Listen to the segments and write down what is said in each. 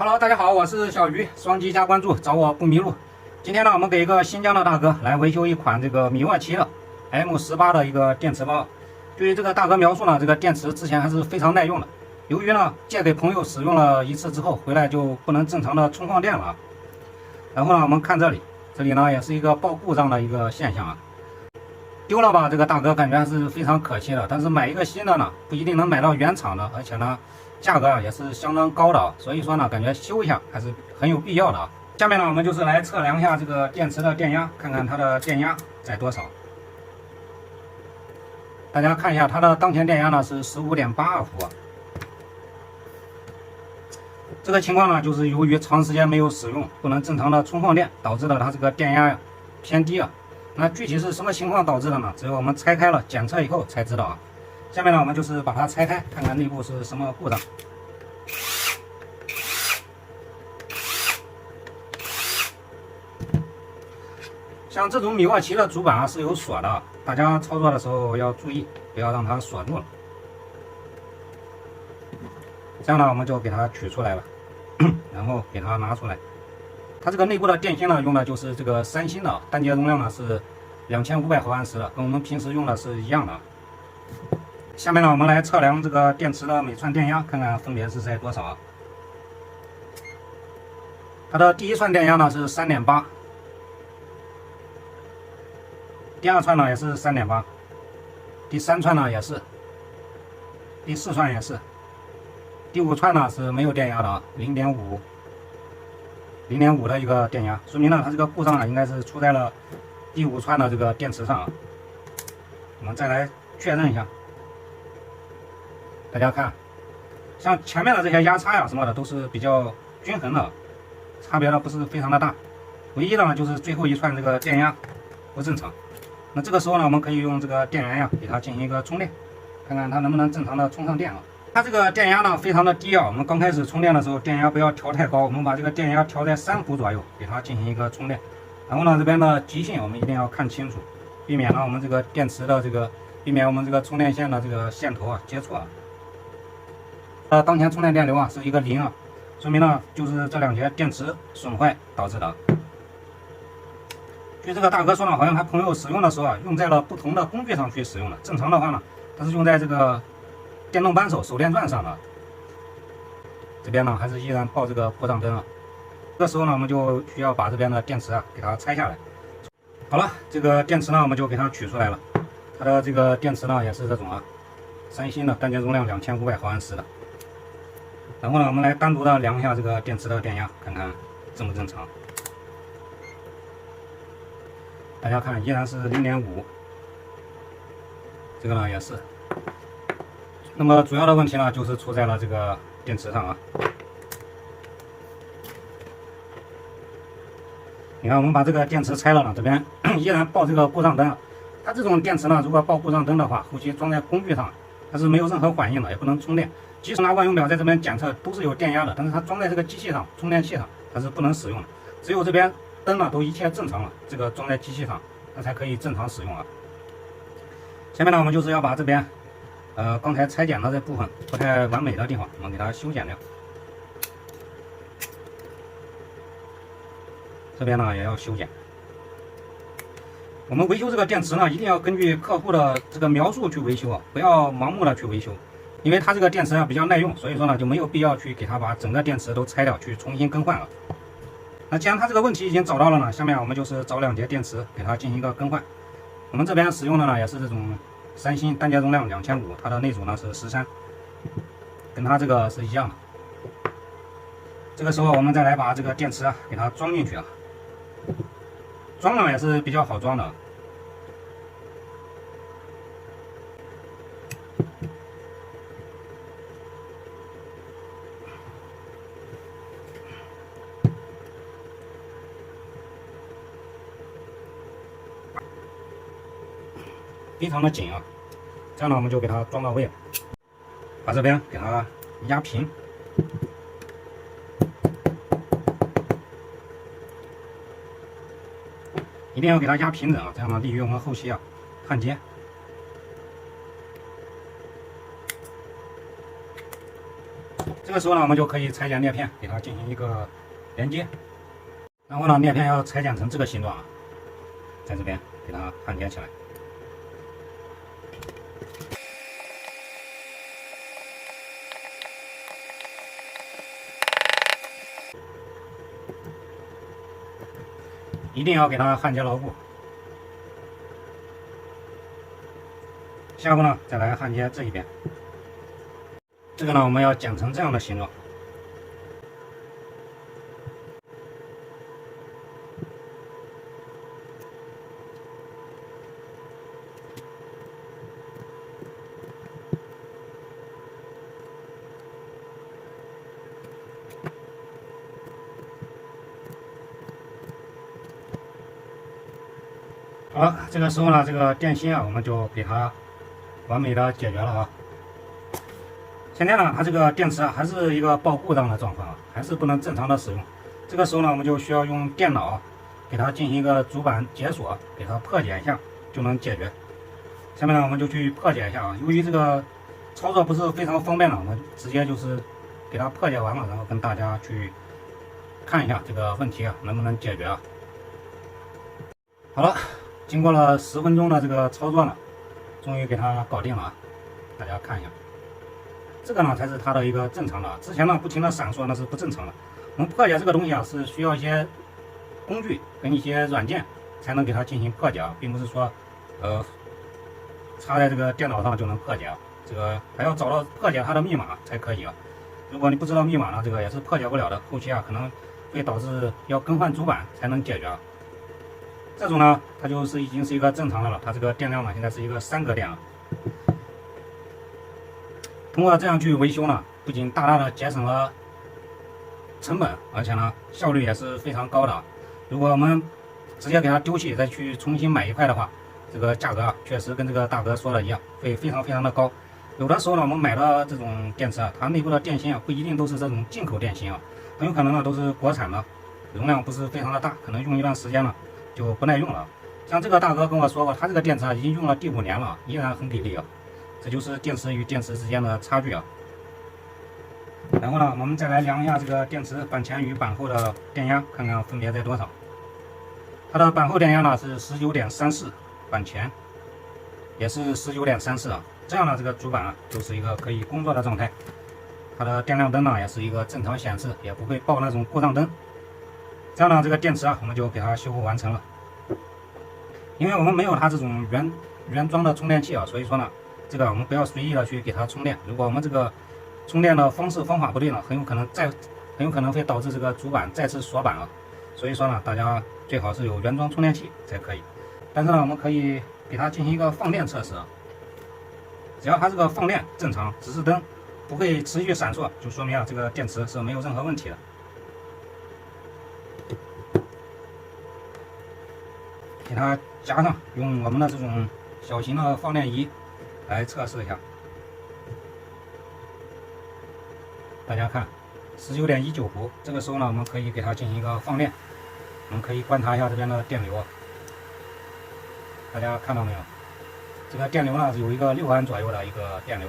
Hello， 大家好，我是小鱼，双击加关注，找我不迷路。今天呢，我们给一个新疆的大哥来维修一款这个米沃奇的 M18的一个电池包。据这个大哥描述呢，这个电池之前还是非常耐用的。由于呢借给朋友使用了一次之后，回来就不能正常的充放电了。然后呢，我们看这里呢也是一个报故障的一个现象啊。丢了吧，这个大哥感觉还是非常可惜的。但是买一个新的呢，不一定能买到原厂的，而且呢，价格也是相当高的啊。所以说呢，感觉修一下还是很有必要的啊。下面呢，我们就是来测量一下这个电池的电压，看看它的电压在多少。大家看一下，它的当前电压呢是15.82伏啊。这个情况呢，就是由于长时间没有使用，不能正常的充放电，导致了它这个电压偏低啊。那具体是什么情况导致的呢？只有我们拆开了检测以后才知道啊。下面呢，我们就是把它拆开，看看内部是什么故障。像这种米沃奇的主板啊是有锁的，大家操作的时候要注意，不要让它锁住了。这样呢，我们就给它取出来了，然后给它拿出来。它这个内部的电芯呢，用的就是这个三星的，单节容量呢是2500毫安时的，跟我们平时用的是一样的。下面呢，我们来测量这个电池的每串电压，看看分别是在多少啊？它的第一串电压呢是3.8。第二串呢也是3.8，第三串呢也是，第四串也是，第五串呢是没有电压的啊，0.5的一个电压，说明呢它这个故障呢应该是出在了第五串的这个电池上啊。我们再来确认一下，大家看，像前面的这些压差呀什么的都是比较均衡的，差别呢不是非常的大，唯一的呢就是最后一串这个电压不正常。那这个时候呢，我们可以用这个电源呀，给它进行一个充电，看看它能不能正常的充上电啊。它这个电压呢非常的低啊，我们刚开始充电的时候，电压不要调太高，我们把这个电压调在3伏左右，给它进行一个充电。然后呢，这边的极限我们一定要看清楚，避免呢我们这个电池的避免我们这个充电线的这个线头啊接触啊。当前充电电流啊是一个0啊，说明呢就是这2节电池损坏导致的。据这个大哥说呢，好像他朋友使用的时候啊，用在了不同的工具上去使用的。正常的话呢，它是用在这个电动扳手、手电钻上的。这边呢，还是依然报这个故障灯啊。这个时候呢，我们就需要把这边的电池啊给它拆下来。好了，这个电池呢，我们就给它取出来了。它的这个电池呢，也是这种啊，三星的单节容量2500毫安时的。然后呢，我们来单独的量一下这个电池的电压，看看正不正常。大家看，依然是0.5，这个呢也是。那么主要的问题呢，就是出在了这个电池上啊。你看，我们把这个电池拆了呢，这边依然报这个故障灯。它这种电池呢，如果报故障灯的话，后期装在工具上，它是没有任何反应的，也不能充电。即使拿万用表在这边检测都是有电压的，但是它装在这个机器上，充电器上，它是不能使用的。只有这边灯呢都一切正常了，这个装在机器上，它才可以正常使用啊。下面呢，我们就是要把这边刚才拆检的这部分不太完美的地方，我们给它修剪掉。这边呢也要修剪。我们维修这个电池呢，一定要根据客户的这个描述去维修啊，不要盲目的去维修，因为它这个电池啊比较耐用，所以说呢就没有必要去给它把整个电池都拆掉，去重新更换了。那既然它这个问题已经找到了呢，下面我们就是找2节电池给它进行一个更换。我们这边使用的呢也是这种三星单节容量2500，它的内阻呢是13，跟它这个是一样的。这个时候我们再来把这个电池啊给它装进去啊，装呢也是比较好装的。非常的紧啊，这样呢我们就给它装到位了，把这边给它压平。一定要给它压平整啊，这样呢利于我们后期啊焊接。这个时候呢，我们就可以裁剪裂片，给它进行一个连接。然后呢，裂片要裁剪成这个形状啊，在这边给它焊接起来。一定要给它焊接牢固。下一步呢，再来焊接这一边。这个呢，我们要剪成这样的形状。好了，这个时候呢，这个电芯啊，我们就给它完美的解决了啊。现在呢，它这个电池啊，还是一个报故障的状况啊，还是不能正常的使用。这个时候呢，我们就需要用电脑给它进行一个主板解锁，给它破解一下，就能解决。下面呢，我们就去破解一下啊。由于这个操作不是非常方便了，我们直接就是给它破解完了，然后跟大家去看一下这个问题啊能不能解决啊。好了，经过了10分钟的这个操作呢，终于给它搞定了啊。大家看一下。这个呢才是它的一个正常的，之前呢不停的闪烁那是不正常的。我们破解这个东西啊是需要一些工具跟一些软件才能给它进行破解啊，并不是说插在这个电脑上就能破解啊，这个还要找到破解它的密码才可以啊。如果你不知道密码呢，这个也是破解不了的，后期啊可能会导致要更换主板才能解决啊。这种呢它就是已经是一个正常的了，它这个电量呢现在是一个3格电了。通过这样去维修呢，不仅大大的节省了成本，而且呢效率也是非常高的。如果我们直接给它丢弃，再去重新买一块的话，这个价格啊确实跟这个大哥说的一样，会非常的高。有的时候呢，我们买的这种电池啊，它内部的电芯啊不一定都是这种进口电芯啊，很有可能呢都是国产的，容量不是非常的大，可能用一段时间呢就不耐用了。像这个大哥跟我说过，他这个电池啊已经用了第5年了，依然很给力啊。这就是电池与电池之间的差距啊。然后呢，我们再来量一下这个电池板前与板后的电压，看看分别在多少。它的板后电压呢是19.34，板前也是19.34啊。这样呢，这个主板啊就是一个可以工作的状态。它的电亮灯呢也是一个正常显示，也不会报那种故障灯。这样呢，这个电池啊我们就给它修复完成了。因为我们没有它这种原装的充电器啊，所以说呢。这个我们不要随意的去给它充电，如果我们这个充电的方法不对呢，很有可能会导致这个主板再次锁板了。所以说呢，大家最好是有原装充电器才可以。但是呢，我们可以给它进行一个放电测试，只要它这个放电正常，指示灯不会持续闪烁，就说明啊这个电池是没有任何问题的。给它加上，用我们的这种小型的放电仪来测试一下，大家看，19.19伏。这个时候呢，我们可以给它进行一个放电，我们可以观察一下这边的电流。大家看到没有？这个电流呢是有一个6安左右的一个电流，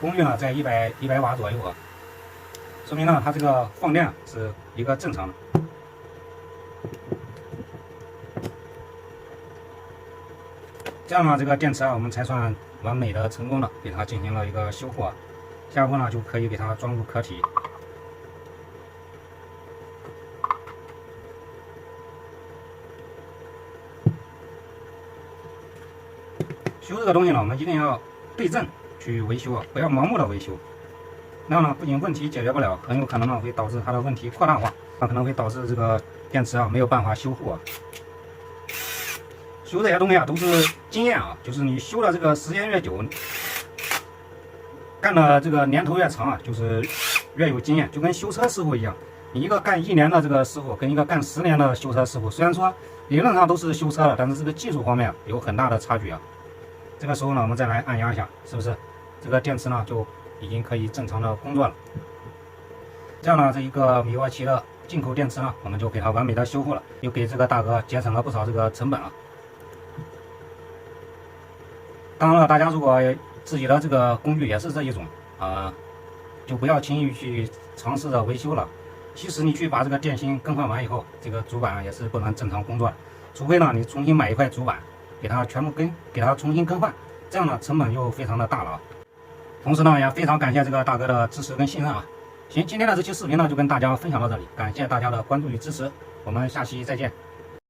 功率呢在100瓦左右啊，说明呢它这个放电是一个正常的。这样呢，这个电池啊，我们才算完美的成功的给它进行了一个修复啊。下一步呢，就可以给它装入壳体。修这个东西呢，我们一定要对症去维修啊，不要盲目的维修。那样呢，不仅问题解决不了，很有可能呢会导致它的问题扩大化，可能会导致这个电池啊没有办法修复啊。修这些东西啊都是经验啊，就是你修的这个时间越久，干的这个年头越长啊，就是越有经验，就跟修车师傅一样。你一个干1年的这个师傅，跟一个干10年的修车师傅，虽然说理论上都是修车的，但是这个技术方面有很大的差距啊。这个时候呢，我们再来按压一下，是不是这个电池呢就已经可以正常的工作了？这样呢，这一个米沃奇的进口电池呢，我们就给它完美的修复了，又给这个大哥节省了不少这个成本啊。当然了，大家如果自己的这个工具也是这一种就不要轻易去尝试着维修了。即使你去把这个电芯更换完以后，这个主板也是不能正常工作的，除非呢你重新买一块主板，给它全部给它重新更换，这样呢成本又非常的大了。同时呢，也非常感谢这个大哥的支持跟信任啊。行，今天的这期视频呢就跟大家分享到这里，感谢大家的关注与支持，我们下期再见。